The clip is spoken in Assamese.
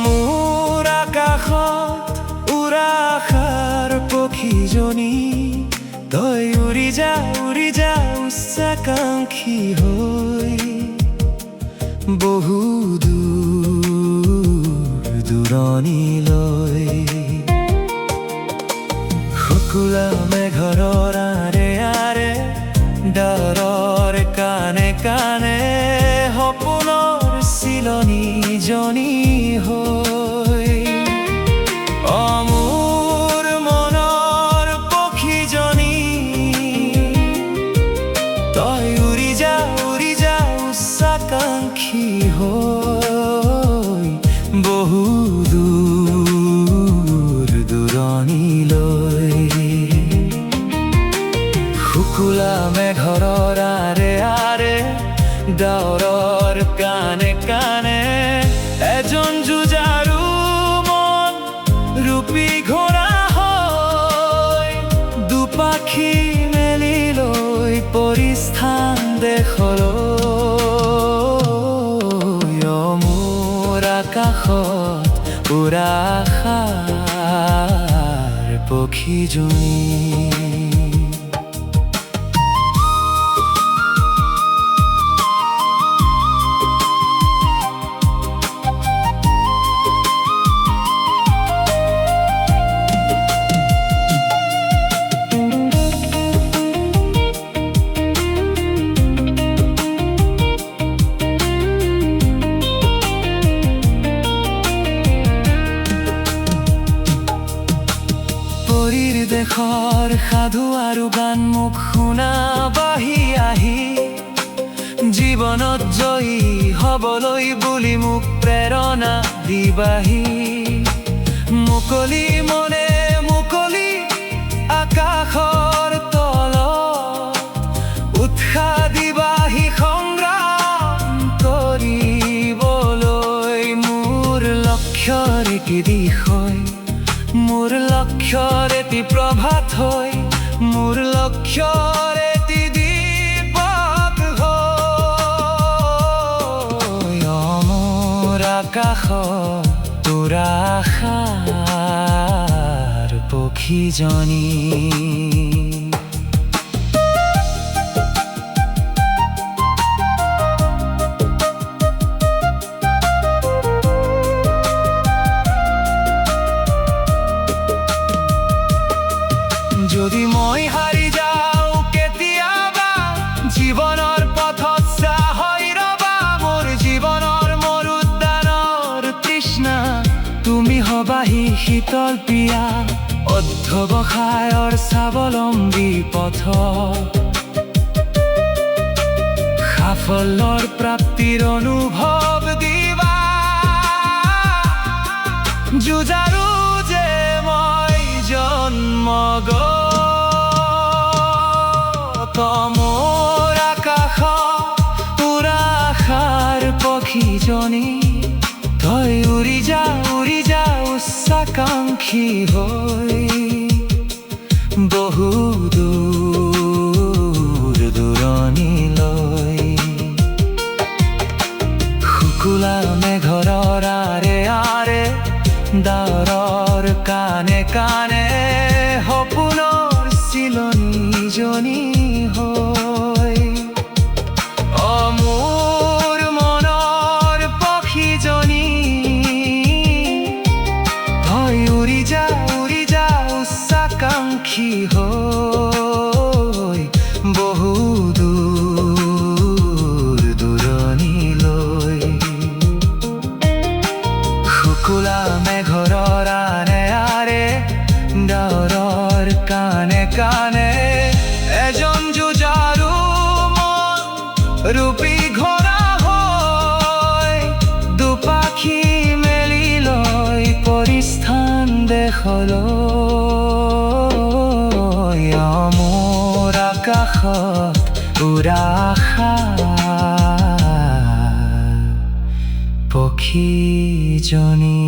মোৰ আকাশত উৰা আশাৰ পক্ষীজনী, তই উৰি যা উচ্চাকাংক্ষী হৈ, বহু দূৰণিলৈ। শুকুলা মেঘৰ আৰে আৰে, ডাৱৰৰ কাণে কাণে, সপোনৰ চিলনীজনী হৈ। মোৰ মনৰ পক্ষীজনী, তই উৰি যা উচ্চাকাংক্ষী হৈ, বহু দূৰণিলৈ। শুকুলা মেঘৰ আৰে আৰে, ডাৱৰৰ কাণে কাণে, এজন যুঁজাৰু মন ৰূপী ঘোঁৰা হৈ, দুপাখি মেলি লৈ পৰিস্থান দেশলৈ। মোৰ আকাশত উৰা আশাৰ পক্ষীজনী। পৰীৰ দেশৰ সাধু আৰু গান মোক শুনা বাহি আহি, জীৱনত জয়ী হ'বলৈ বুলি মোক প্ৰেৰণা দিবাহি। মুকলি মনে মুকলি আকাশৰ তলত, উৎসাহ দিবাহি সংগ্ৰাম কৰিবলৈ। মোৰ লক্ষ্যৰ এটি দিশ হয়, মোৰ লক্ষ্যৰ এটি প্ৰভাত হয়, মোৰ লক্ষ্যৰ এটি দীপক হয়। মোৰ আকাশত উৰা আশাৰ পক্ষীজনী। যদি মই হাৰি যাওঁ কেতিয়াবা, জীৱনৰ পথত চাহৈ ৰবা, মোৰ জীৱনৰ মৰুদ্যানৰ তৃষ্ণা তুমি হবাহি শীতল পিয়া। অধ্যৱসায়ৰ স্বাৱলম্বী পথ, সাফল্যৰ প্ৰাপ্তিৰ অনুভৱ দিবা। যুঁজাৰু যে মই জন্মগত, মোৰ আকাশত উৰা আশাৰ পক্ষীজনী, তই উৰি যা উচ্চাকাংক্ষী হৈ, বহু দূৰণিলৈ। শুকুলা মেঘৰ আৰে আৰে, ডাৱৰৰ কাণে কাণে, সপোনৰ চিলনীজনী হৈ। মোৰ মনৰ পক্ষীজনী, তই উৰি যা উচ্চাকাংক্ষী হৈ, বহু দূৰণিলৈ। শুকুলা মেঘৰ আৰে আৰে, ডাৱৰৰ কাণে কাণে, এজন যুঁজাৰু মন ৰূপী ঘোঁৰা হৈ, দুপাখি মেলি লৈ পৰিস্থান দেশলৈ। মোৰ আকাশত উৰা আশাৰ পক্ষীজনী।